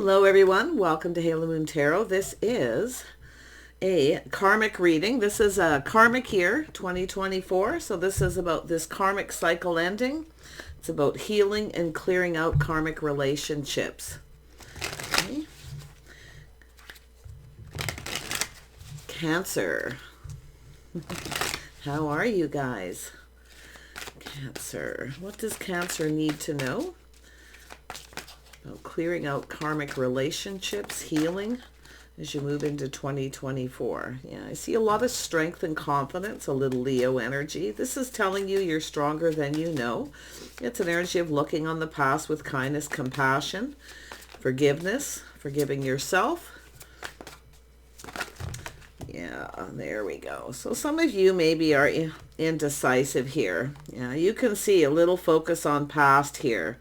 Hello everyone, welcome to Halo Moon Tarot. This is a karmic reading. This is a karmic year 2024. So this is about this karmic cycle ending. It's about healing and clearing out karmic relationships. Okay. Cancer. How are you guys? Cancer. What does Cancer need to know? About clearing out karmic relationships, healing as you move into 2024. Yeah, I see a lot of strength and confidence, a little Leo energy. This is telling you you're stronger than you know. It's an energy of looking on the past with kindness, compassion, forgiveness, forgiving yourself. Yeah, there we go. So some of you maybe are indecisive here. Yeah, you can see a little focus on past here.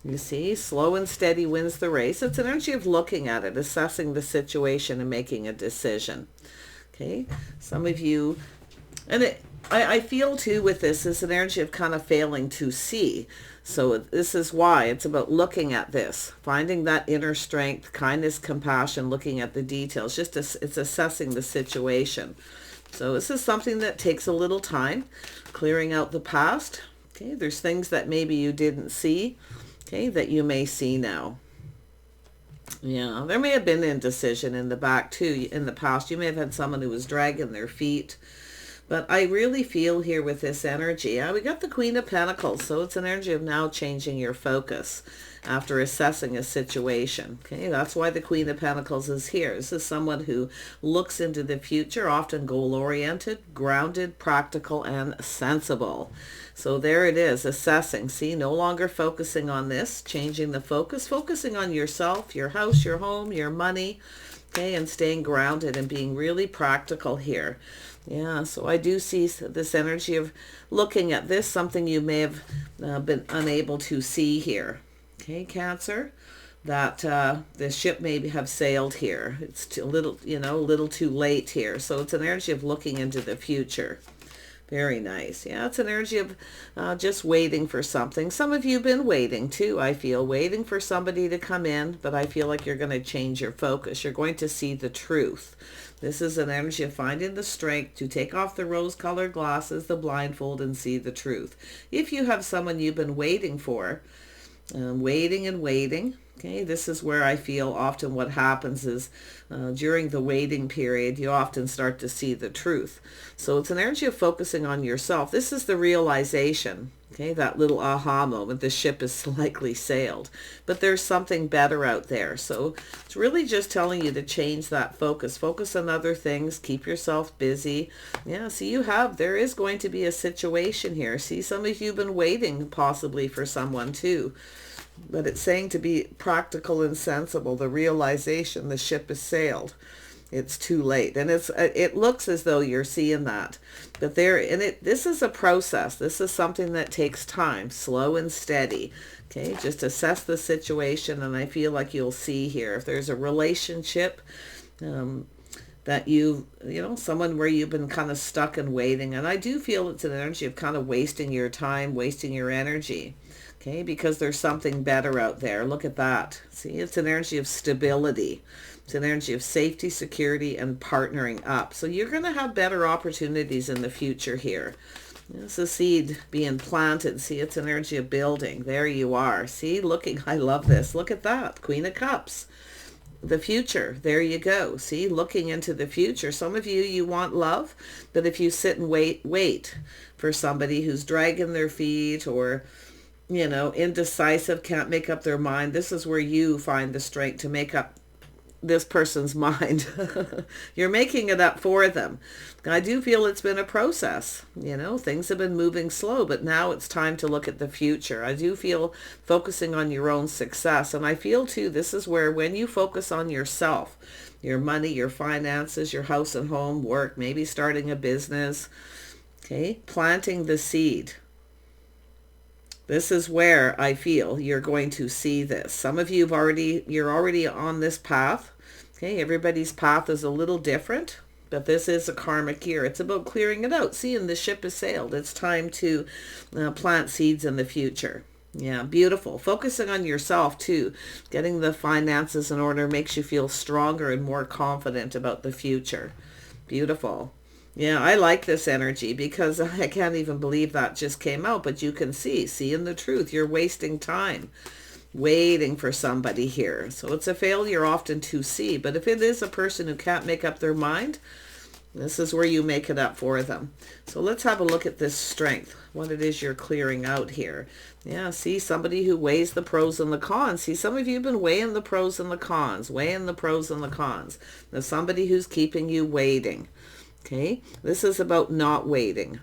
You see, slow and steady wins the race. It's an energy of looking at it, assessing the situation and making a decision. Okay, some of you, and I feel too with this is an energy of kind of failing to see. So this is why it's about looking at this, finding that inner strength, kindness, compassion, looking at the details. It's assessing the situation. So this is something that takes a little time, clearing out the past. Okay, there's things that maybe you didn't see. Okay, that you may see now. Yeah, there may have been indecision in the back too. In the past, you may have had someone who was dragging their feet. But I really feel here with this energy, we got the Queen of Pentacles. So it's an energy of now changing your focus after assessing a situation. Okay, that's why the Queen of Pentacles is here. This is someone who looks into the future, often goal-oriented, grounded, practical, and sensible. So there it is, assessing. See, no longer focusing on this, changing the focus, focusing on yourself, your house, your home, your money, okay, and staying grounded and being really practical here. Yeah, so I do see this energy of looking at this, something you may have been unable to see here. Okay, Cancer, that the ship may have sailed here. It's a little, a little too late here. So it's an energy of looking into the future. Very nice. Yeah, it's an energy of just waiting for something. Some of you have been waiting too, I feel, waiting for somebody to come in, but I feel like you're going to change your focus. You're going to see the truth. This is an energy of finding the strength to take off the rose-colored glasses, the blindfold, and see the truth. If you have someone you've been waiting for, waiting and waiting, okay, this is where I feel often what happens is during the waiting period, you often start to see the truth. So it's an energy of focusing on yourself. This is the realization, okay, that little aha moment. The ship is likely sailed, but there's something better out there. So it's really just telling you to change that focus. Focus on other things. Keep yourself busy. Yeah, see, there is going to be a situation here. See, some of you have been waiting possibly for someone too. But it's saying to be practical and sensible. The realization the ship has sailed. It's too late. And it looks as though you're seeing that. But this is a process. This is something that takes time, slow and steady. Okay, just assess the situation. And I feel like you'll see here, if there's a relationship that someone where you've been kind of stuck and waiting. And I do feel it's an energy of kind of wasting your time, wasting your energy. Okay, because there's something better out there. Look at that. See, it's an energy of stability. It's an energy of safety, security, and partnering up. So you're going to have better opportunities in the future here. It's a seed being planted. See, it's an energy of building. There you are. See, I love this. Look at that. Queen of Cups. The future. There you go. See, looking into the future. Some of you want love, but if you sit and wait for somebody who's dragging their feet or indecisive, can't make up their mind, this is where you find the strength to make up this person's mind. You're making it up for them. I do feel it's been a process. Things have been moving slow, but now it's time to look at the future. I do feel focusing on your own success. And I feel too, this is where when you focus on yourself, your money, your finances, your house and home, work, maybe starting a business, okay, planting the seed. This is where I feel you're going to see this. Some of you you're already on this path. Okay, everybody's path is a little different, but this is a karmic year. It's about clearing it out. See, and the ship has sailed. It's time to plant seeds in the future. Yeah, beautiful. Focusing on yourself too. Getting the finances in order makes you feel stronger and more confident about the future. Beautiful. Yeah, I like this energy because I can't even believe that just came out, but you can seeing the truth. You're wasting time waiting for somebody here. So it's a failure often to see, but if it is a person who can't make up their mind, this is where you make it up for them. So let's have a look at this strength, what it is you're clearing out here. Yeah, see, somebody who weighs the pros and the cons. See, some of you have been weighing the pros and the cons, weighing the pros and the cons. There's somebody who's keeping you waiting. Okay, this is about not waiting.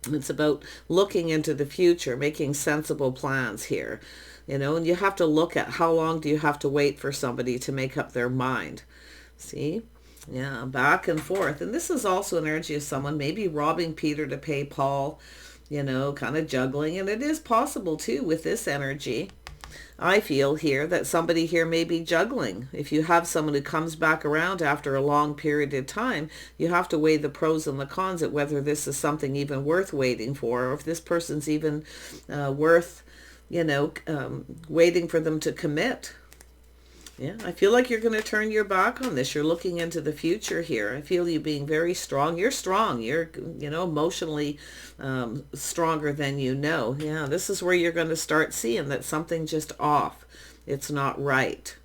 It's about looking into the future, making sensible plans here. You know, and you have to look at how long do you have to wait for somebody to make up their mind. See? Yeah, back and forth. And this is also an energy of someone maybe robbing Peter to pay Paul, you know, kind of juggling. And it is possible too with this energy. I feel here that somebody here may be juggling. If you have someone who comes back around after a long period of time, you have to weigh the pros and the cons at whether this is something even worth waiting for, or if this person's even worth, you know, waiting for them to commit. Yeah, I feel like you're going to turn your back on this. You're looking into the future here. I feel you being very strong. You're strong. You're, you know, emotionally stronger than you know. Yeah, this is where you're going to start seeing that something just off. It's not right.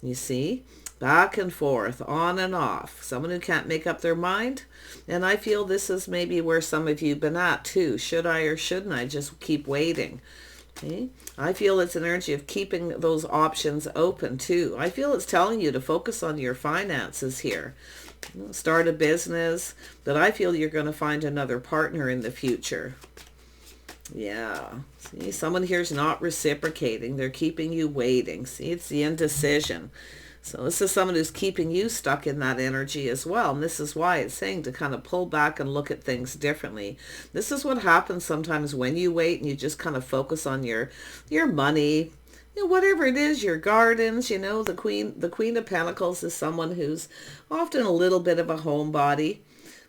You see? Back and forth, on and off. Someone who can't make up their mind. And I feel this is maybe where some of you have been at too. Should I or shouldn't I just keep waiting? Okay. I feel it's an energy of keeping those options open too. I feel it's telling you to focus on your finances here. Start a business, but I feel you're going to find another partner in the future. Yeah. See, someone here's not reciprocating. They're keeping you waiting. See, it's the indecision. So this is someone who's keeping you stuck in that energy as well. And this is why it's saying to kind of pull back and look at things differently. This is what happens sometimes when you wait and you just kind of focus on your money, you know, whatever it is, your gardens. You know, the Queen of Pentacles is someone who's often a little bit of a homebody,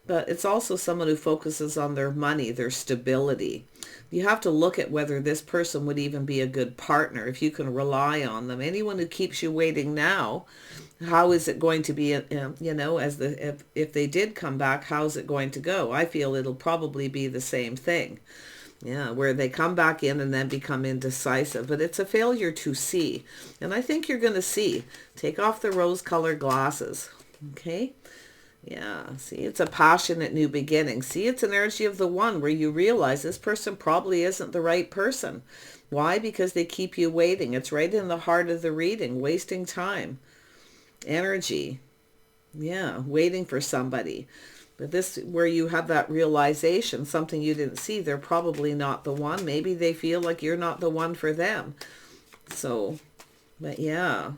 but it's also someone who focuses on their money, their stability. You have to look at whether this person would even be a good partner, if you can rely on them. Anyone who keeps you waiting now, how is it going to be, you know, if they did come back, how's it going to go? I feel it'll probably be the same thing. Yeah, where they come back in and then become indecisive. But it's a failure to see. And I think you're going to see. Take off the rose-colored glasses. Okay? Yeah, see, it's a passionate new beginning. See, it's an energy of the one where you realize this person probably isn't the right person. Why? Because they keep you waiting. It's right in the heart of the reading, wasting time. Energy. Yeah, waiting for somebody. But this, where you have that realization, something you didn't see, they're probably not the one. Maybe they feel like you're not the one for them. So, but yeah.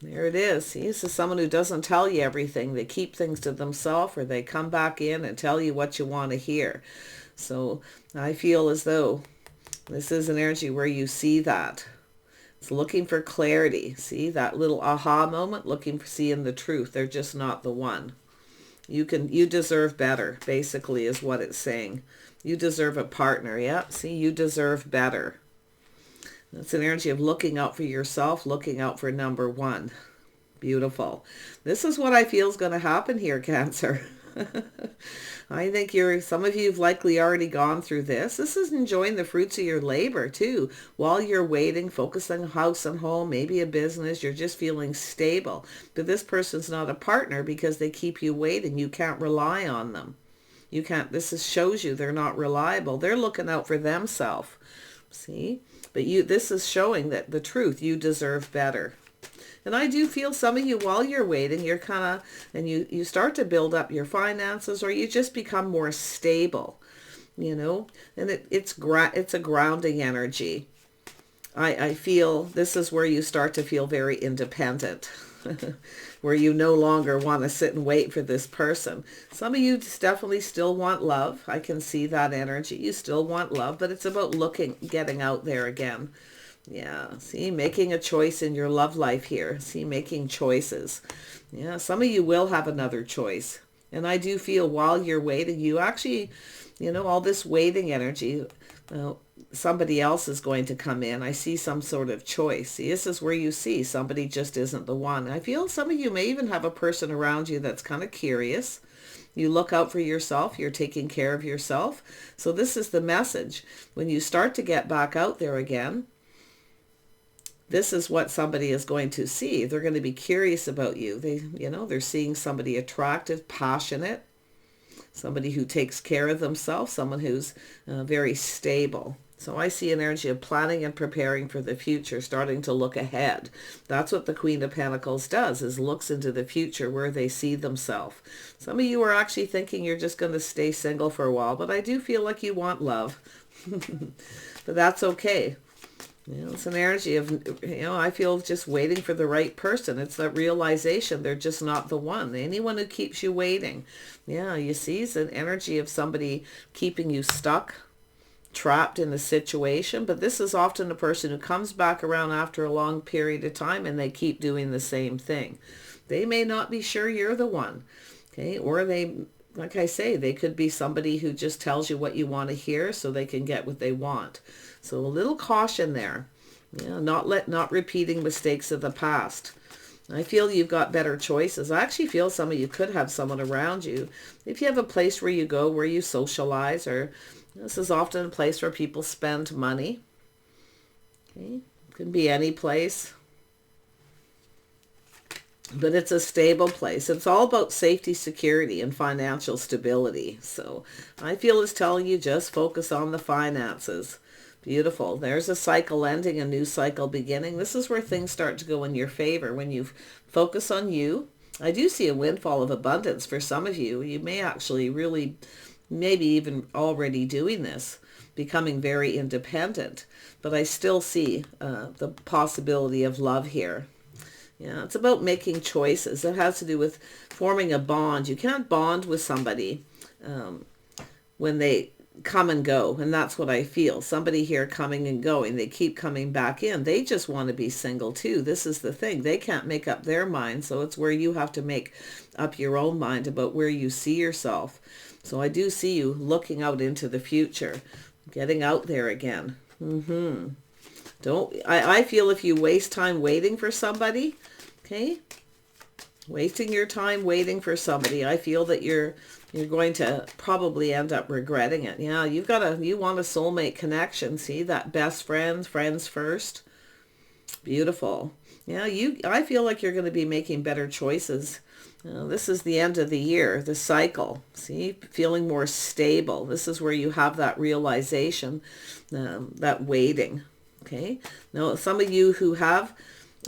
There it is. See, this is someone who doesn't tell you everything. They keep things to themselves, or they come back in and tell you what you want to hear. So I feel as though this is an energy where you see that. It's looking for clarity. See, that little aha moment, looking for seeing the truth. They're just not the one. You deserve better, basically, is what it's saying. You deserve a partner. Yeah, see, you deserve better. It's an energy of looking out for yourself, looking out for number one. Beautiful. This is what I feel is going to happen here, Cancer. I think some of you have likely already gone through this. This is enjoying the fruits of your labor too. While you're waiting, focusing on house and home, maybe a business, you're just feeling stable. But this person's not a partner because they keep you waiting. You can't rely on them. You can't, shows you they're not reliable. They're looking out for themselves. See? But this is showing that the truth, you deserve better. And I do feel some of you, while you're waiting, you're kind of, and you start to build up your finances, or you just become more stable, you know, and it's a grounding energy. I feel this is where you start to feel very independent, where you no longer want to sit and wait for this person. Some of you definitely still want love. I can see that energy. You still want love, but it's about getting out there again. Yeah, see, making a choice in your love life here. See, making choices. Yeah, some of you will have another choice. And I do feel while you're waiting, you actually, you know, all this waiting energy, somebody else is going to come in. I see some sort of choice. See, this is where you see somebody just isn't the one. I feel some of you may even have a person around you that's kind of curious. You look out for yourself. You're taking care of yourself. So this is the message. When you start to get back out there again, this is what somebody is going to see. They're going to be curious about you. They're seeing somebody attractive, passionate, somebody who takes care of themselves, someone who's very stable. So I see an energy of planning and preparing for the future, starting to look ahead. That's what the Queen of Pentacles does, is looks into the future where they see themselves. Some of you are actually thinking you're just going to stay single for a while, but I do feel like you want love. But that's okay. It's an energy of, I feel just waiting for the right person. It's that realization they're just not the one. Anyone who keeps you waiting. Yeah, you see, it's an energy of somebody keeping you stuck, trapped in a situation. But this is often a person who comes back around after a long period of time and they keep doing the same thing. They may not be sure you're the one. Okay, or they, like I say, they could be somebody who just tells you what you want to hear so they can get what they want. So a little caution there. Not repeating mistakes of the past. I feel you've got better choices. I actually feel some of you could have someone around you. If you have a place where you go, where you socialize, or this is often a place where people spend money. Okay, it can be any place. But it's a stable place. It's all about safety, security, and financial stability. So I feel it's telling you just focus on the finances. Beautiful. There's a cycle ending, a new cycle beginning. This is where things start to go in your favor. When you focus on you, I do see a windfall of abundance for some of you. You may actually really, maybe even already doing this, becoming very independent. But I still see the possibility of love here. Yeah, it's about making choices. It has to do with forming a bond. You can't bond with somebody when they come and go, and that's what I feel. Somebody here coming and going, they keep coming back in. They just want to be single too. This is the thing. They can't make up their mind, so it's where you have to make up your own mind about where you see yourself. So I do see you looking out into the future, getting out there again. I feel if you waste time waiting for somebody, okay, wasting your time waiting for somebody, I feel that you're going to probably end up regretting it. Yeah, you want a soulmate connection. See, that best friends first. Beautiful. Yeah, I feel like you're going to be making better choices. This is the end of the year, the cycle. See, feeling more stable. This is where you have that realization, that waiting. Okay. Now, some of you who have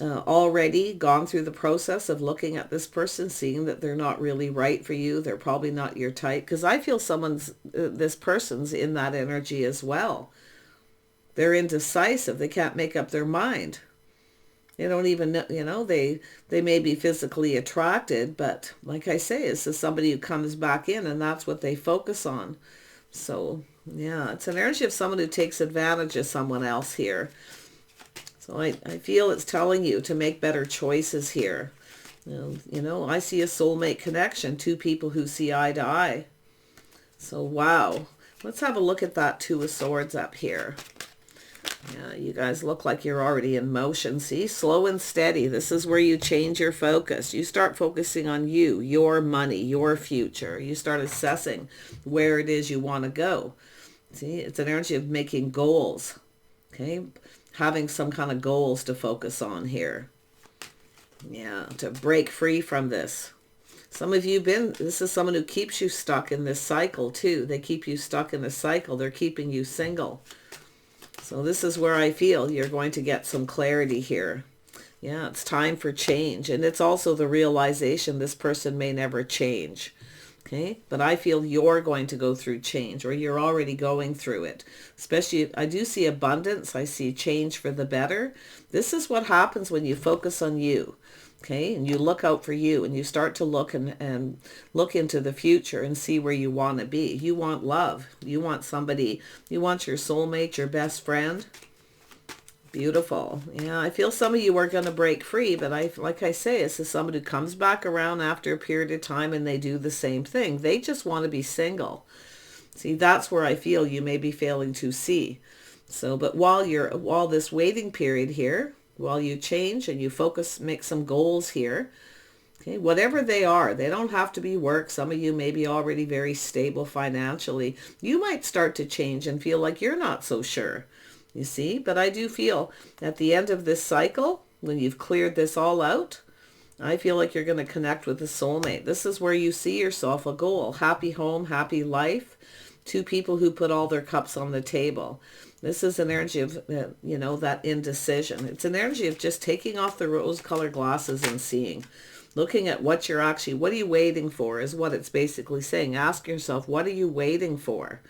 already gone through the process of looking at this person, seeing that they're not really right for you, they're probably not your type, because I feel this person's in that energy as well. They're indecisive. They can't make up their mind. They don't even know, they may be physically attracted, but like I say, it's just somebody who comes back in and that's what they focus on. So yeah, it's an energy of someone who takes advantage of someone else here. So I feel it's telling you to make better choices here. I see a soulmate connection, two people who see eye to eye. So wow, let's have a look at that Two of Swords up here. Yeah, you guys look like you're already in motion. See, slow and steady. This is where you change your focus. You start focusing on you, your money, your future. You start assessing where it is you want to go. See, it's an energy of making goals. Okay, having some kind of goals to focus on here. Yeah, to break free from this. Some of you this is someone who keeps you stuck in this cycle too. They keep you stuck in the cycle. They're keeping you single. So this is where I feel you're going to get some clarity here. Yeah, it's time for change. And it's also the realization this person may never change. Okay, but I feel you're going to go through change, or you're already going through it. Especially, I do see abundance. I see change for the better. This is what happens when you focus on you. Okay, and you look out for you, and you start to look and look into the future and see where you want to be. You want love. You want somebody, you want your soulmate, your best friend. Beautiful. Yeah, I feel some of you are going to break free, but like I say, this is somebody who comes back around after a period of time and they do the same thing. They just want to be single. See, that's where I feel you may be failing to see. So, but while this waiting period here, while you change and you focus, make some goals here, okay, whatever they are, they don't have to be work. Some of you may be already very stable financially. You might start to change and feel like you're not so sure. You see, but I do feel at the end of this cycle, when you've cleared this all out, I feel like you're going to connect with a soulmate. This is where you see yourself a goal. Happy home, happy life. Two people who put all their cups on the table. This is an energy of, that indecision. It's an energy of just taking off the rose-colored glasses and seeing. Looking at what are you waiting for is what it's basically saying. Ask yourself, what are you waiting for?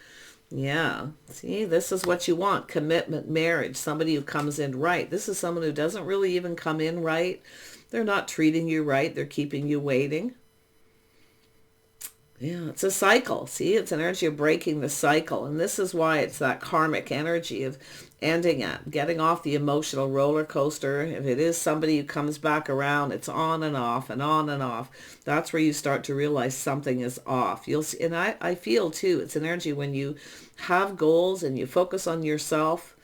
Yeah, see, this is what you want. Commitment, marriage, somebody who comes in right. This is someone who doesn't really even come in right. They're not treating you right. They're keeping you waiting. Yeah, it's a cycle. See, it's an energy of breaking the cycle. And this is why it's that karmic energy of getting off the emotional roller coaster. If it is somebody who comes back around, it's on and off and on and off. That's where you start to realize something is off. You'll see, and I feel too, it's an energy when you have goals and you focus on yourself,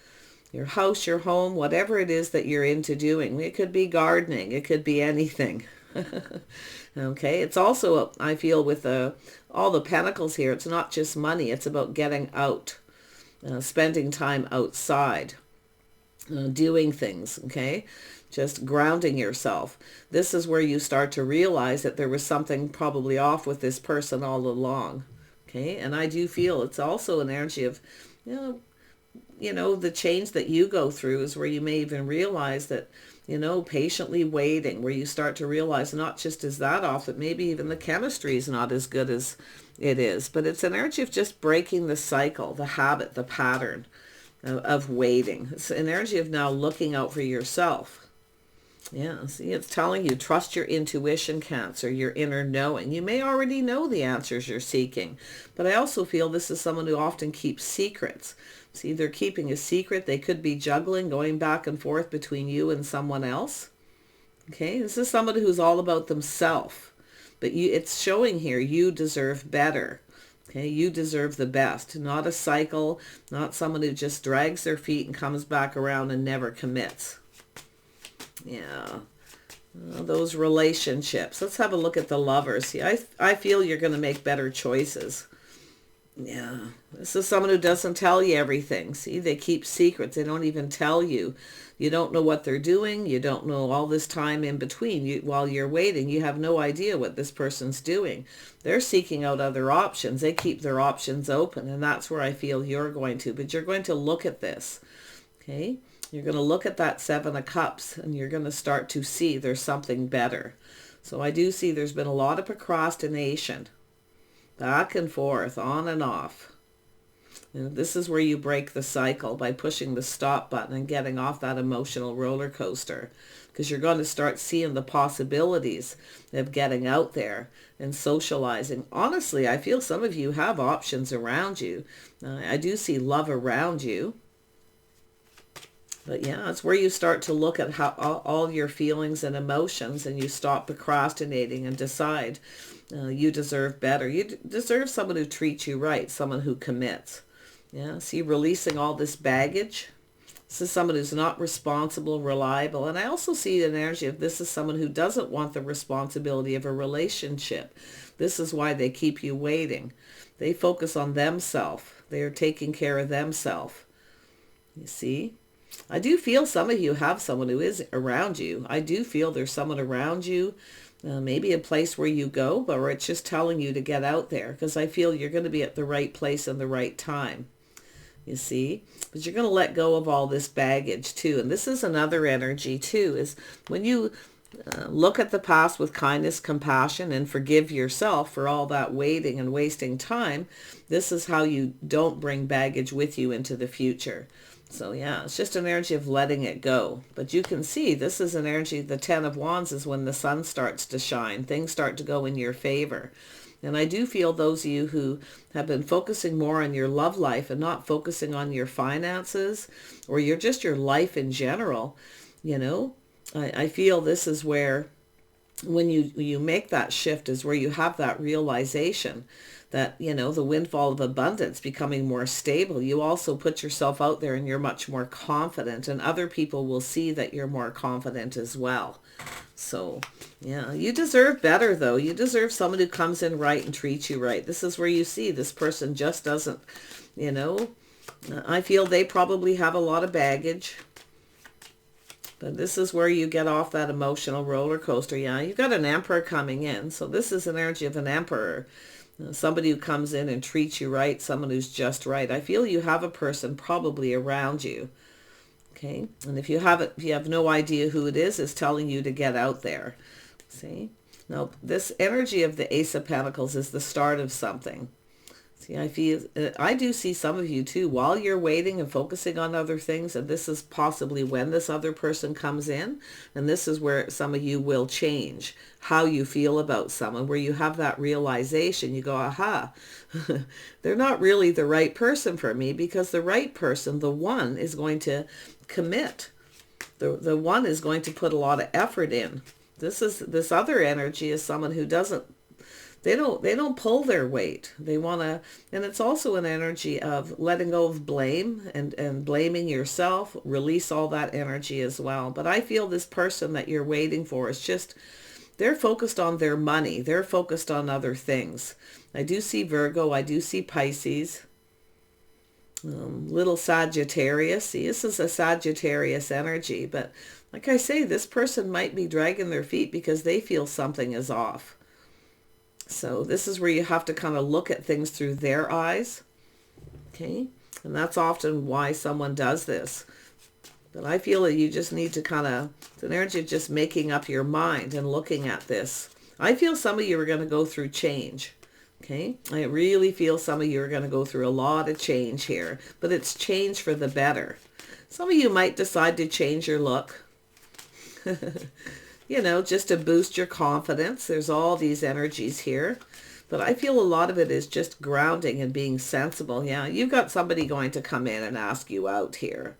your house, your home, whatever it is that you're into doing. It could be gardening. It could be anything. Okay, it's also, I feel with all the pentacles here, it's not just money, it's about getting out, spending time outside, doing things, okay, just grounding yourself. This is where you start to realize that there was something probably off with this person all along, okay, and I do feel it's also an energy of, the change that you go through is where you may even realize that, patiently waiting, where you start to realize not just is that off, but maybe even the chemistry is not as good as it is. But it's an energy of just breaking the cycle, the habit, the pattern of waiting. It's an energy of now looking out for yourself. Yeah, see, it's telling you, trust your intuition, Cancer, your inner knowing. You may already know the answers you're seeking, but I also feel this is someone who often keeps secrets. See, they're keeping a secret. They could be juggling, going back and forth between you and someone else. Okay, this is somebody who's all about themselves. But it's showing here, you deserve better. Okay, you deserve the best. Not a cycle, not someone who just drags their feet and comes back around and never commits. Yeah. Those relationships. Let's have a look at the Lovers. See, I feel you're going to make better choices. Yeah, this is someone who doesn't tell you everything. See, they keep secrets. They don't even tell you. You don't know what they're doing. You don't know all this time in between. While you're waiting, you have no idea what this person's doing. They're seeking out other options. They keep their options open, and that's where I feel you're going to. But you're going to look at this, okay? You're going to look at that Seven of Cups, and you're going to start to see there's something better. So I do see there's been a lot of procrastination. Back and forth, on and off. And this is where you break the cycle by pushing the stop button and getting off that emotional roller coaster. Because you're going to start seeing the possibilities of getting out there and socializing. Honestly, I feel some of you have options around you. I do see love around you. But yeah, it's where you start to look at how all your feelings and emotions, and you stop procrastinating and decide you deserve better. You deserve someone who treats you right, someone who commits. Yeah, see, releasing all this baggage. This is someone who's not responsible, reliable. And I also see an energy of this is someone who doesn't want the responsibility of a relationship. This is why they keep you waiting. They focus on themselves. They are taking care of themselves. You see? I do feel some of you have someone who is around you. I do feel there's someone around you, maybe a place where you go, but it's just telling you to get out there, because I feel you're going to be at the right place and the right time. You see? But you're going to let go of all this baggage too. And this is another energy too, is when you look at the past with kindness, compassion, and forgive yourself for all that waiting and wasting time, this is how you don't bring baggage with you into the future. So yeah, it's just an energy of letting it go. But you can see this is an energy, the Ten of Wands is when the sun starts to shine. Things start to go in your favor. And I do feel those of you who have been focusing more on your love life and not focusing on your finances or your life in general, you know, I feel this is where when you make that shift is where you have that realization that, you know, the windfall of abundance becoming more stable. You also put yourself out there and you're much more confident, and other people will see that you're more confident as well. So, yeah, you deserve better though. You deserve someone who comes in right and treats you right. This is where you see this person just doesn't, you know, I feel they probably have a lot of baggage. But this is where you get off that emotional roller coaster. Yeah, you've got an emperor coming in. So this is an energy of an emperor. Somebody who comes in and treats you right, someone who's just right. I feel you have a person probably around you. Okay, and if you have no idea who it is, it's telling you to get out there. See? Now, this energy of the Ace of Pentacles is the start of something. See, I do see some of you too, while you're waiting and focusing on other things, and this is possibly when this other person comes in, and this is where some of you will change how you feel about someone, where you have that realization. You go, aha, they're not really the right person for me, because the right person, the one, is going to commit. The one is going to put a lot of effort in. This other energy is someone who doesn't, they don't pull their weight. They want to, and it's also an energy of letting go of blame and blaming yourself. Release all that energy as well. But I feel this person that you're waiting for is just, they're focused on their money. They're focused on other things. I do see Virgo. I do see Pisces. Little Sagittarius. See, this is a Sagittarius energy. But like I say, this person might be dragging their feet because they feel something is off. So this is where you have to kind of look at things through their eyes. Okay. And that's often why someone does this. But I feel that you just need to kind of, it's an energy of just making up your mind and looking at this. I feel some of you are going to go through change. Okay. I really feel some of you are going to go through a lot of change here, but it's change for the better. Some of you might decide to change your look. You know, just to boost your confidence. There's all these energies here. But I feel a lot of it is just grounding and being sensible. Yeah, you've got somebody going to come in and ask you out here.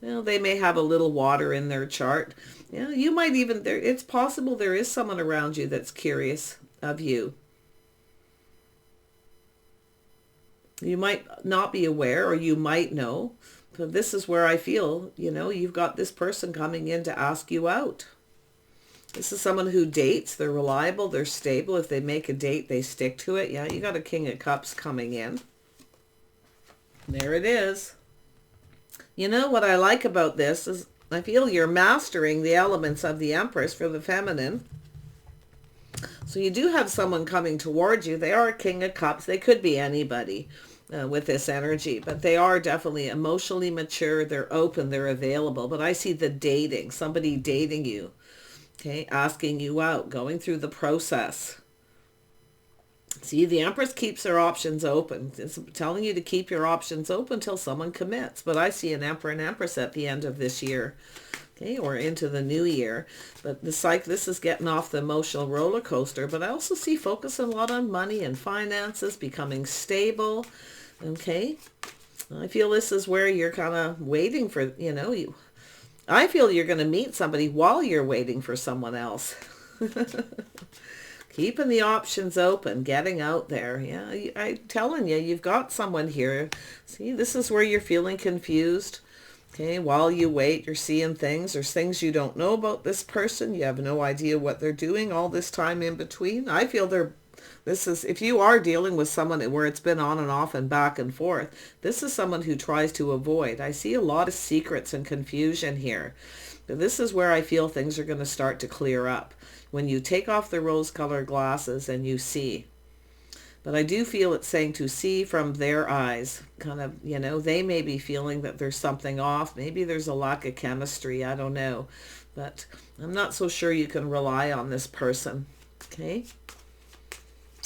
Well, they may have a little water in their chart. Yeah, you might even, it's possible there is someone around you that's curious of you. You might not be aware, or you might know. But this is where I feel, you know, you've got this person coming in to ask you out. This is someone who dates. They're reliable. They're stable. If they make a date, they stick to it. Yeah, you got a King of Cups coming in. There it is. You know what I like about this is I feel you're mastering the elements of the Empress for the feminine. So you do have someone coming towards you. They are a King of Cups. They could be anybody with this energy, but they are definitely emotionally mature. They're open. They're available. But I see the dating, somebody dating you. Okay, asking you out, going through the process. See, the Empress keeps her options open. It's telling you to keep your options open until someone commits. But I see an Emperor and Empress at the end of this year, okay, or into the new year. But this is getting off the emotional roller coaster. But I also see focus a lot on money and finances, becoming stable, okay. I feel this is where you're kind of waiting for, you know, I feel you're going to meet somebody while you're waiting for someone else. Keeping the options open, getting out there. Yeah, I'm telling you, you've got someone here. See, this is where you're feeling confused. Okay, while you wait, you're seeing things. There's things you don't know about this person. You have no idea what they're doing all this time in between. I feel if you are dealing with someone where it's been on and off and back and forth, this is someone who tries to avoid. I see a lot of secrets and confusion here. But this is where I feel things are going to start to clear up. When you take off the rose-colored glasses and you see. But I do feel it's saying to see from their eyes. Kind of, you know, they may be feeling that there's something off. Maybe there's a lack of chemistry. I don't know. But I'm not so sure you can rely on this person. Okay?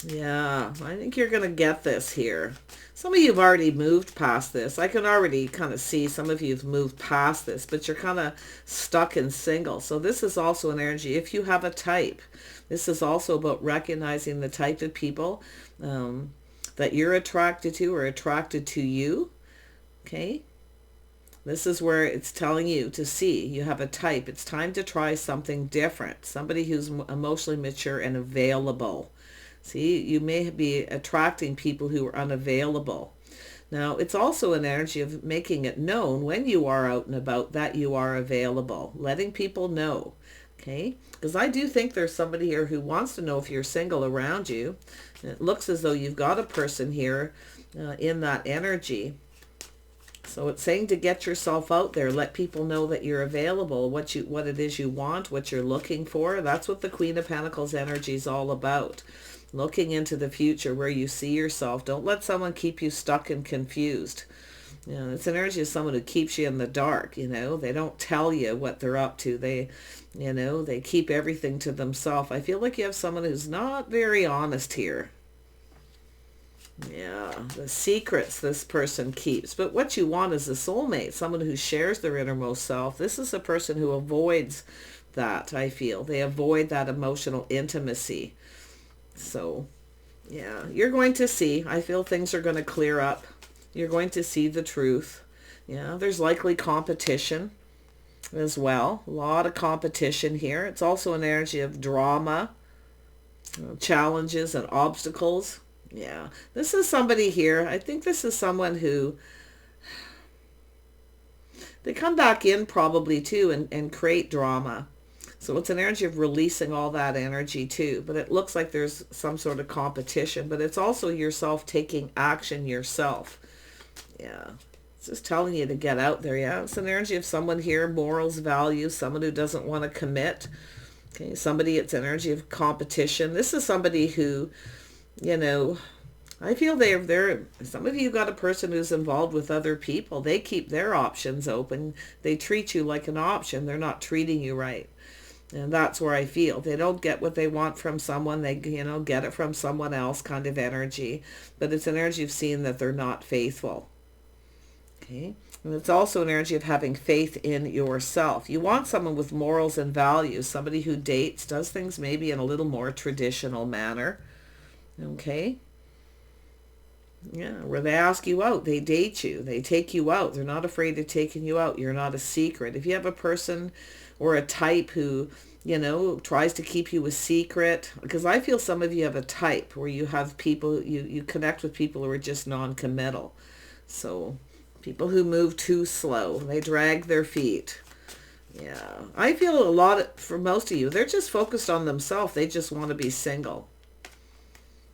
Yeah, I think you're going to get this here. Some of you have already moved past this. I can already kind of see some of you have moved past this, but you're kind of stuck in single. So this is also an energy. If you have a type, this is also about recognizing the type of people that you're attracted to or attracted to you. Okay. This is where it's telling you to see you have a type. It's time to try something different. Somebody who's emotionally mature and available. See, you may be attracting people who are unavailable. Now, it's also an energy of making it known when you are out and about that you are available, letting people know. Okay? Because I do think there's somebody here who wants to know if you're single around you. And it looks as though you've got a person here in that energy. So it's saying to get yourself out there, let people know that you're available, what it is you want, what you're looking for. That's what the Queen of Pentacles energy is all about. Looking into the future where you see yourself. Don't let someone keep you stuck and confused. You know, it's an energy of someone who keeps you in the dark, you know. They don't tell you what they're up to. They keep everything to themselves. I feel like you have someone who's not very honest here. Yeah, the secrets this person keeps. But what you want is a soulmate, someone who shares their innermost self. This is a person who avoids that, I feel. They avoid that emotional intimacy. So, yeah, you're going to see. I feel things are going to clear up. You're going to see the truth. Yeah, there's likely competition as well. A lot of competition here. It's also an energy of drama, challenges and obstacles. Yeah, this is somebody here. I think this is someone who, they come back in probably too and create drama. So it's an energy of releasing all that energy too. But it looks like there's some sort of competition. But it's also yourself taking action yourself. Yeah. It's just telling you to get out there. Yeah. It's an energy of someone here, morals, values, someone who doesn't want to commit. Okay. Somebody, it's energy of competition. This is somebody who, you know, I feel they're some of you got a person who's involved with other people. They keep their options open. They treat you like an option. They're not treating you right. And that's where I feel they don't get what they want from someone. They, get it from someone else, kind of energy. But it's an energy of seeing that they're not faithful. Okay. And it's also an energy of having faith in yourself. You want someone with morals and values, somebody who dates, does things maybe in a little more traditional manner. Okay. Yeah, where they ask you out, they date you, they take you out. They're not afraid of taking you out. You're not a secret. If you have a person or a type who, tries to keep you a secret, because I feel some of you have a type where you have people, you connect with people who are just non-committal. So people who move too slow, they drag their feet. Yeah, I feel for most of you, they're just focused on themselves. They just want to be single.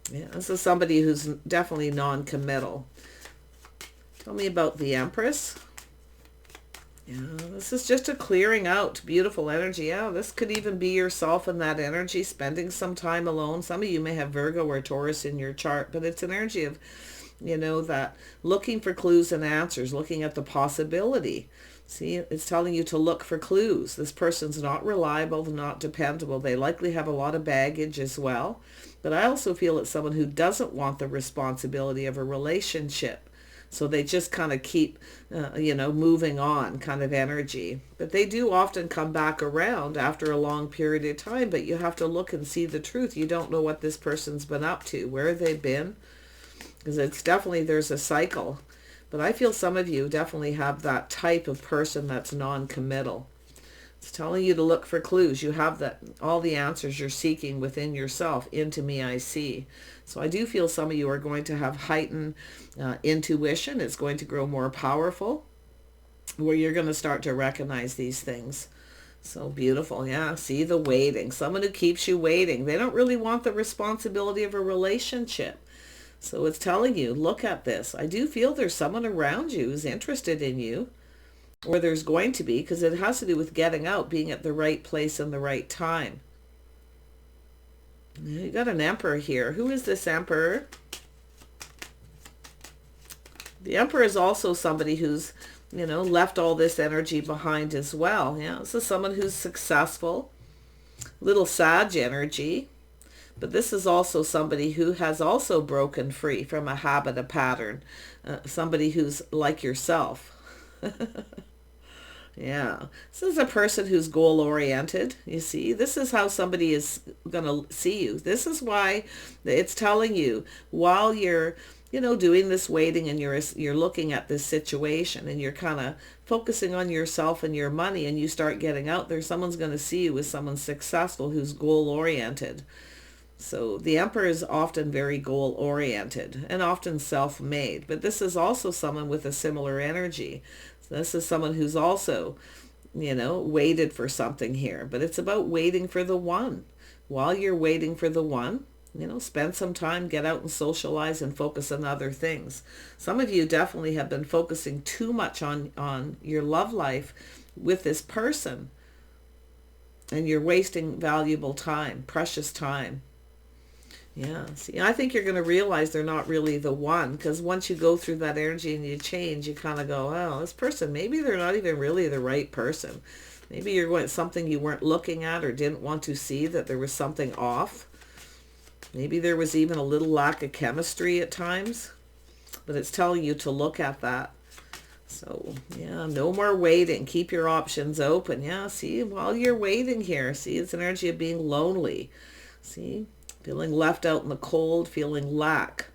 Yeah, this is somebody who's definitely non-committal. Tell me about the Empress. Yeah, this is just a clearing out. Beautiful energy. Yeah, this could even be yourself in that energy, spending some time alone. Some of you may have Virgo or Taurus in your chart, but it's an energy of, that looking for clues and answers, looking at the possibility. See, it's telling you to look for clues. This person's not reliable, not dependable. They likely have a lot of baggage as well. But I also feel it's someone who doesn't want the responsibility of a relationship. So they just kind of keep, moving on kind of energy. But they do often come back around after a long period of time. But you have to look and see the truth. You don't know what this person's been up to, where they've been. Because it's definitely, there's a cycle. But I feel some of you definitely have that type of person that's non-committal. It's telling you to look for clues. You have all the answers you're seeking within yourself. Into me, I see. So I do feel some of you are going to have heightened intuition. It's going to grow more powerful, where you're going to start to recognize these things. So beautiful. Yeah, see the waiting. Someone who keeps you waiting. They don't really want the responsibility of a relationship. So it's telling you, look at this. I do feel there's someone around you who's interested in you, or there's going to be, because it has to do with getting out, being at the right place and the right time. You got an Emperor here. Who is this Emperor? The Emperor is also somebody who's, left all this energy behind as well. Yeah, this is someone who's successful. Little Sag energy. But this is also somebody who has also broken free from a habit, a pattern. Somebody who's like yourself. Yeah. This is a person who's goal oriented. You see, this is how somebody is going to see you. This is why it's telling you while you're, doing this waiting and you're looking at this situation and you're kind of focusing on yourself and your money, and you start getting out there, someone's going to see you as someone successful who's goal oriented. So the Emperor is often very goal oriented and often self-made, but this is also someone with a similar energy. This is someone who's also, waited for something here. But it's about waiting for the one. While you're waiting for the one, spend some time, get out and socialize and focus on other things. Some of you definitely have been focusing too much on your love life with this person. And you're wasting valuable time, precious time. Yeah, see, I think you're going to realize they're not really the one, because once you go through that energy and you change, you kind of go, oh, this person, maybe they're not even really the right person. Maybe you're going something you weren't looking at or didn't want to see, that there was something off. Maybe there was even a little lack of chemistry at times, but it's telling you to look at that. So, yeah, no more waiting. Keep your options open. Yeah, see, while you're waiting here, see, it's an energy of being lonely. See? Feeling left out in the cold, feeling lack.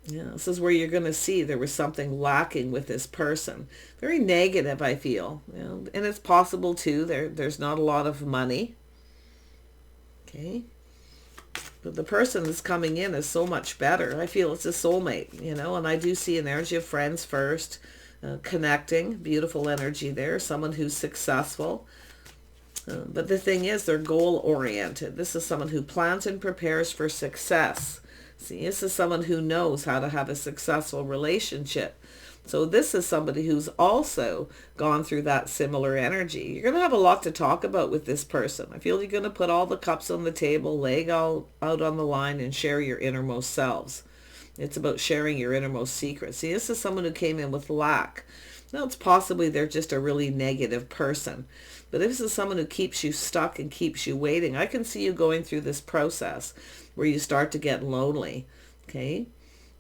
Yeah, this is where you're going to see there was something lacking with this person. Very negative, I feel. And it's possible, too, there's not a lot of money. Okay. But the person that's coming in is so much better. I feel it's a soulmate, and I do see an energy of friends first, connecting, beautiful energy there, someone who's successful. But the thing is, they're goal-oriented. This is someone who plans and prepares for success. See, this is someone who knows how to have a successful relationship. So this is somebody who's also gone through that similar energy. You're going to have a lot to talk about with this person. I feel you're going to put all the cups on the table, lay all out on the line, and share your innermost selves. It's about sharing your innermost secrets. See, this is someone who came in with lack. Now, it's possibly they're just a really negative person. But if this is someone who keeps you stuck and keeps you waiting, I can see you going through this process where you start to get lonely. Okay?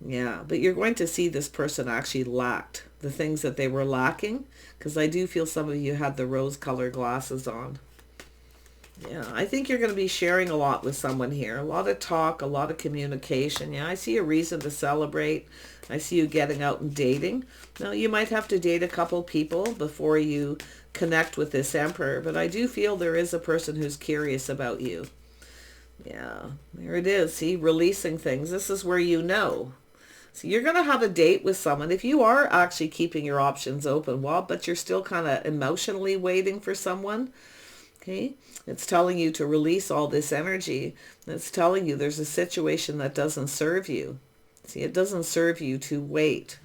Yeah, but you're going to see this person actually lacked the things that they were lacking, because I do feel some of you had the rose-colored glasses on. Yeah, I think you're going to be sharing a lot with someone here. A lot of talk, a lot of communication. Yeah, I see a reason to celebrate. I see you getting out and dating. Now, you might have to date a couple people before you connect with this Emperor, but I do feel there is a person who's curious about you. Yeah, there it is. See, releasing things. This is where So you're going to have a date with someone. If you are actually keeping your options open, but you're still kind of emotionally waiting for someone, okay? It's telling you to release all this energy. It's telling you there's a situation that doesn't serve you. See, it doesn't serve you to wait.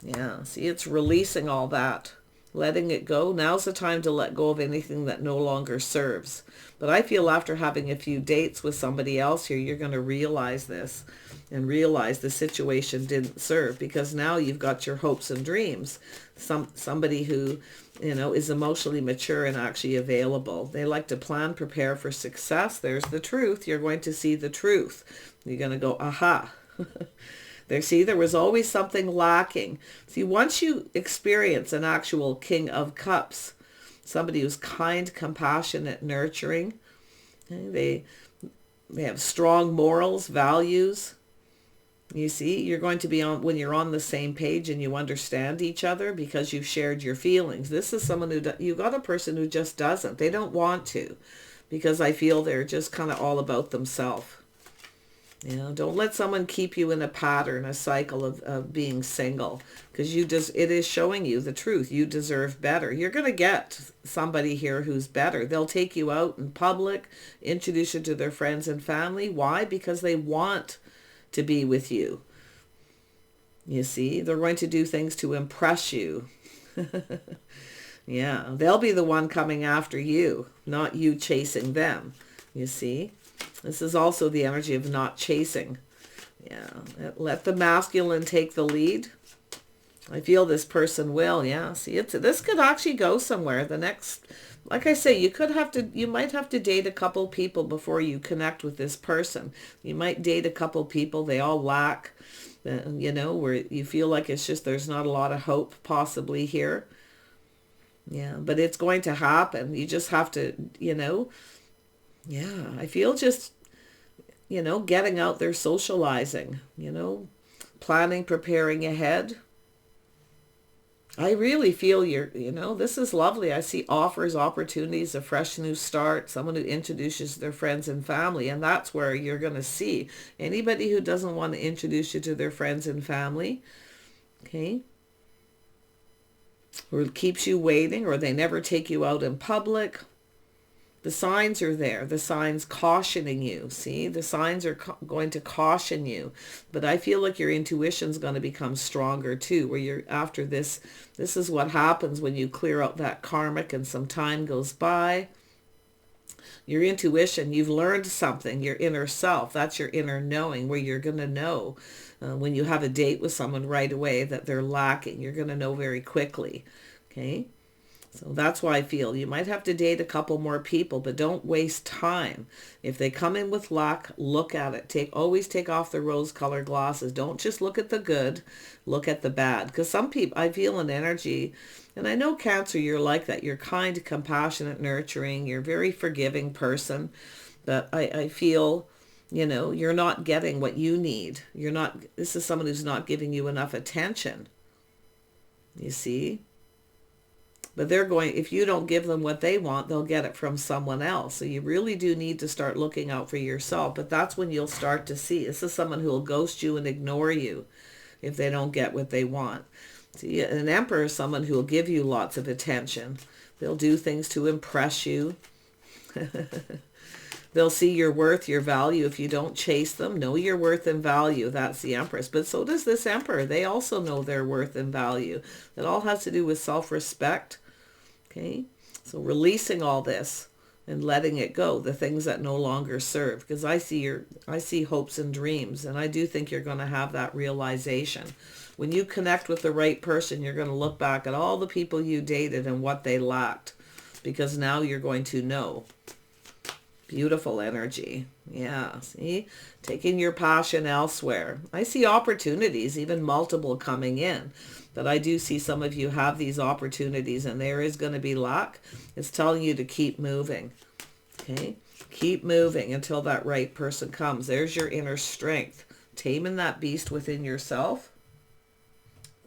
Yeah, see, it's releasing all that, letting it go. Now's the time to let go of anything that no longer serves. But I feel after having a few dates with somebody else here, you're going to realize this and realize the situation didn't serve, because now you've got your hopes and dreams. Somebody who, is emotionally mature and actually available. They like to plan, prepare for success. There's the truth. You're going to see the truth. You're going to go, aha. There was always something lacking. See, once you experience an actual King of Cups, somebody who's kind, compassionate, nurturing, they have strong morals, values. You see, you're going to be when you're on the same page and you understand each other because you've shared your feelings. This is someone you got a person who just doesn't. They don't want to, because I feel they're just kind of all about themselves. Don't let someone keep you in a pattern, a cycle of being single, because it is showing you the truth. You deserve better. You're going to get somebody here who's better. They'll take you out in public, introduce you to their friends and family. Why? Because they want to be with you. You see, they're going to do things to impress you. Yeah, they'll be the one coming after you, not you chasing them. You see, this is also the energy of not chasing. Yeah, let the masculine take the lead. I feel this person will. Yeah, see, this could actually go somewhere. The next like I say, you might have to date a couple people before you connect with this person. You might date a couple people, they all lack, where you feel like it's just, there's not a lot of hope possibly here. Yeah, but it's going to happen. You just have to, yeah, I feel just, getting out there, socializing, planning, preparing ahead. I really feel this is lovely. I see offers, opportunities, a fresh new start, someone who introduces their friends and family. And that's where you're going to see anybody who doesn't want to introduce you to their friends and family. Okay. Or keeps you waiting, or they never take you out in public. The signs are there. The signs cautioning you. See, the signs are going to caution you. But I feel like your intuition's going to become stronger too, where you're after this. This is what happens when you clear out that karmic and some time goes by. Your intuition, you've learned something, your inner self, that's your inner knowing, where you're going to know when you have a date with someone right away that they're lacking. You're going to know very quickly. Okay. So that's why I feel you might have to date a couple more people, but don't waste time. If they come in with lack, look at it. Always take off the rose-colored glasses. Don't just look at the good, look at the bad. Because some people, I feel an energy, and I know Cancer, you're like that. You're kind, compassionate, nurturing. You're a very forgiving person. But I feel, you're not getting what you need. This is someone who's not giving you enough attention. You see? But if you don't give them what they want, they'll get it from someone else. So you really do need to start looking out for yourself. But that's when you'll start to see. This is someone who will ghost you and ignore you if they don't get what they want. See, an emperor is someone who will give you lots of attention. They'll do things to impress you. They'll see your worth, your value. If you don't chase them, know your worth and value. That's the Empress. But so does this Emperor. They also know their worth and value. It all has to do with self-respect. Okay? So releasing all this and letting it go, the things that no longer serve. Because I see hopes and dreams, and I do think you're going to have that realization. When you connect with the right person, you're going to look back at all the people you dated and what they lacked. Because now you're going to know. Beautiful energy. Yeah, see? Taking your passion elsewhere. I see opportunities, even multiple coming in. But I do see some of you have these opportunities, and there is going to be luck. It's telling you to keep moving. Okay? Keep moving until that right person comes. There's your inner strength. Taming that beast within yourself.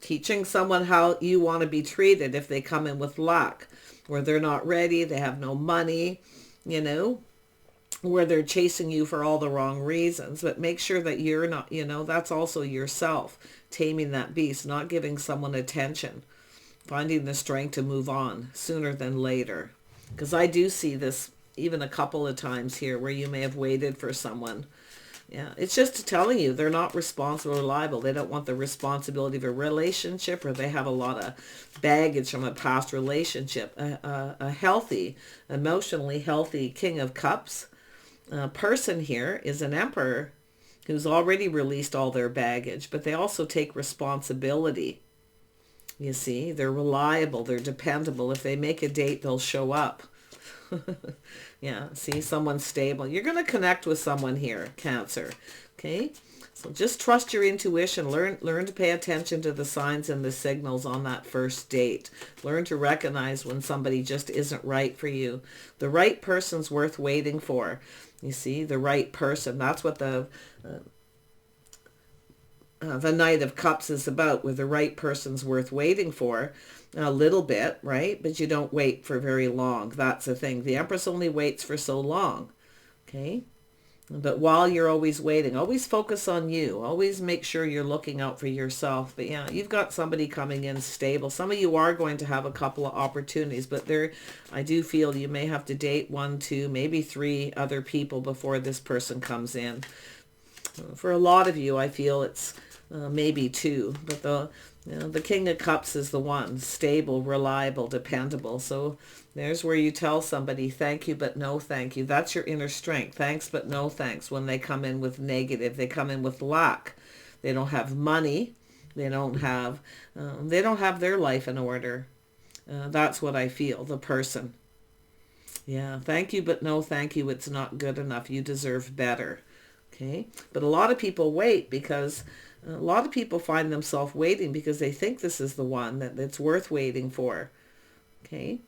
Teaching someone how you want to be treated if they come in with luck. Where they're not ready, they have no money, where they're chasing you for all the wrong reasons. But make sure that you're not, that's also yourself. Taming that beast, not giving someone attention. Finding the strength to move on sooner than later. Because I do see this even a couple of times here where you may have waited for someone. Yeah, it's just telling you they're not responsible or liable. They don't want the responsibility of a relationship, or they have a lot of baggage from a past relationship. A healthy, emotionally healthy King of Cups person here is an Emperor who's already released all their baggage, but they also take responsibility. You see, they're reliable, they're dependable. If they make a date, they'll show up. Yeah, see, someone's stable. You're going to connect with someone here, Cancer. Okay, so just trust your intuition. Learn to pay attention to the signs and the signals on that first date. Learn to recognize when somebody just isn't right for you. The right person's worth waiting for. You see, the right person. That's what the Knight of Cups is about, where the right person's worth waiting for. A little bit, right? But you don't wait for very long. That's the thing. The Empress only waits for so long. Okay? But while you're always waiting, always focus on you. Always make sure you're looking out for yourself. But yeah, you've got somebody coming in stable. Some of you are going to have a couple of opportunities, but I do feel you may have to date 1, 2, maybe 3 other people before this person comes in. For a lot of you, I feel it's maybe 2, but the King of Cups is the one. Stable, reliable, dependable. So there's where you tell somebody, thank you, but no thank you. That's your inner strength. Thanks, but no thanks. When they come in with negative, they come in with lack. They don't have money. They don't have their life in order. That's what I feel, the person. Yeah, thank you, but no thank you. It's not good enough. You deserve better. Okay? But a lot of people wait because a lot of people find themselves waiting because they think this is the one that it's worth waiting for. Okay?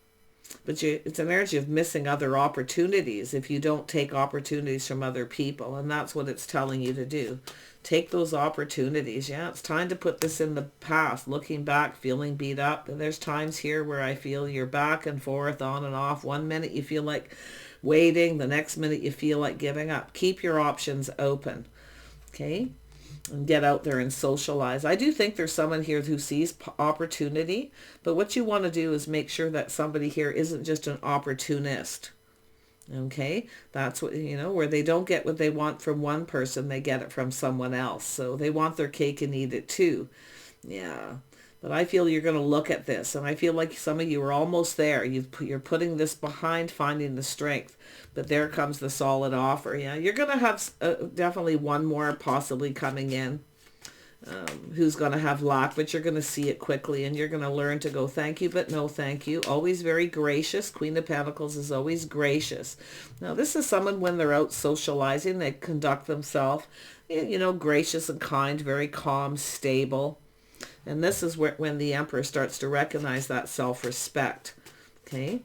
But it's an energy of missing other opportunities if you don't take opportunities from other people. And that's what it's telling you to do. Take those opportunities. Yeah, it's time to put this in the past. Looking back, feeling beat up. And there's times here where I feel you're back and forth, on and off. One minute you feel like waiting. The next minute you feel like giving up. Keep your options open. Okay? And get out there and socialize. I do think there's someone here who sees opportunity, but what you want to do is make sure that somebody here isn't just an opportunist. Okay, that's what, where they don't get what they want from one person, they get it from someone else. So they want their cake and eat it too. Yeah. But I feel you're going to look at this, and I feel like some of you are almost there. You're putting this behind, finding the strength. But there comes the solid offer. Yeah, you're going to have definitely one more possibly coming in who's going to have luck, but you're going to see it quickly, and you're going to learn to go thank you, but no thank you. Always very gracious. Queen of Pentacles is always gracious. Now, this is someone when they're out socializing, they conduct themselves, gracious and kind, very calm, stable. And this is when the Emperor starts to recognize that self-respect. Okay?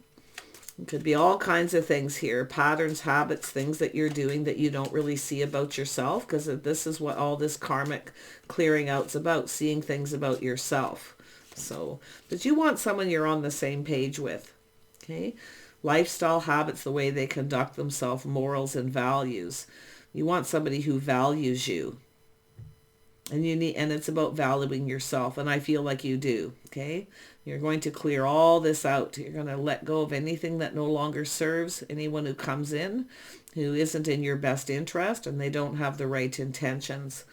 It could be all kinds of things here. Patterns, habits, things that you're doing that you don't really see about yourself. Because this is what all this karmic clearing out's about. Seeing things about yourself. So, but you want someone you're on the same page with. Okay? Lifestyle, habits, the way they conduct themselves, morals and values. You want somebody who values you. And it's about valuing yourself, and I feel like you do. Okay, you're going to clear all this out. You're going to let go of anything that no longer serves anyone who comes in, who isn't in your best interest, and they don't have the right intentions.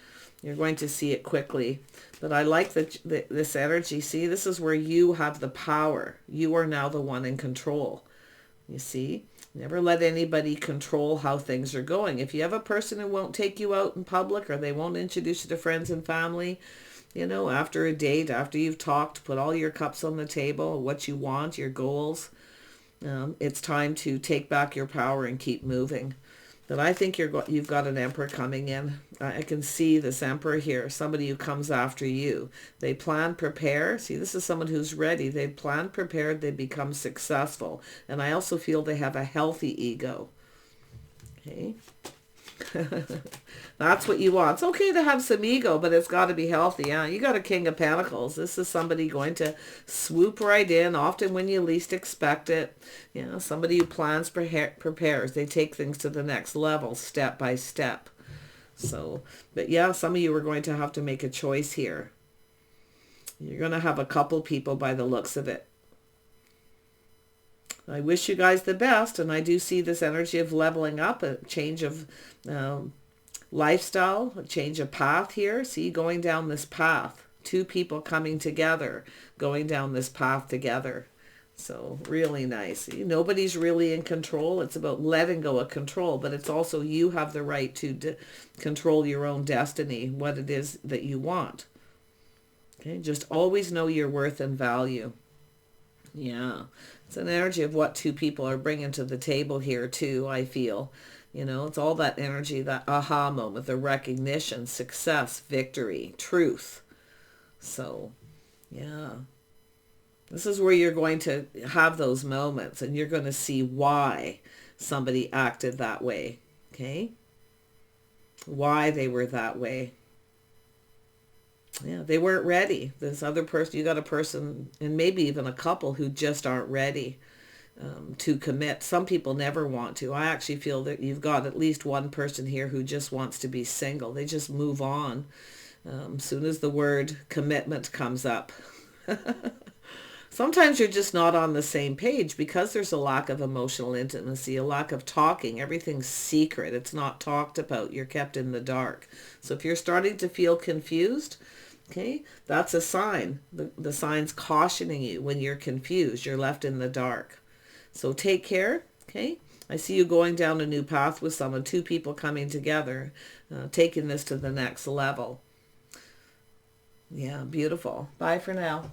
You're going to see it quickly. But I like this energy. See, this is where you have the power. You are now the one in control. You see? Never let anybody control how things are going. If you have a person who won't take you out in public, or they won't introduce you to friends and family, after a date, after you've talked, put all your cups on the table, what you want, your goals, it's time to take back your power and keep moving. But I think you've got an Emperor coming in. I can see this Emperor here, somebody who comes after you. They plan, prepare. See, this is someone who's ready. They plan, prepared, they become successful. And I also feel they have a healthy ego. Okay. That's what you want. It's okay to have some ego, but it's got to be healthy. Yeah, you got a King of Pentacles. This is somebody going to swoop right in, often when you least expect it. Somebody who plans, prepares. They take things to the next level, step by step. So, but yeah, some of you are going to have to make a choice here. You're going to have a couple people by the looks of it. I wish you guys the best, and I do see this energy of leveling up, a change of lifestyle, a change of path here. See, going down this path. Two people coming together, going down this path together. So really nice. Nobody's really in control. It's about letting go of control, but it's also you have the right to control your own destiny, what it is that you want. Okay, just always know your worth and value. Yeah, it's an energy of what two people are bringing to the table here too, I feel. It's all that energy, that aha moment, the recognition, success, victory, truth. So, yeah. This is where you're going to have those moments, and you're going to see why somebody acted that way. Okay? Why they were that way. Yeah, they weren't ready. This other person, you got a person, and maybe even a couple who just aren't ready to commit. Some people never want to. I actually feel that you've got at least one person here who just wants to be single. They just move on soon as the word commitment comes up. Sometimes you're just not on the same page because there's a lack of emotional intimacy, a lack of talking. Everything's secret. It's not talked about. You're kept in the dark. So if you're starting to feel confused, okay, that's a sign. The sign's cautioning you when you're confused. You're left in the dark. So take care, okay? I see you going down a new path with someone, two people coming together, taking this to the next level. Yeah, beautiful. Bye for now.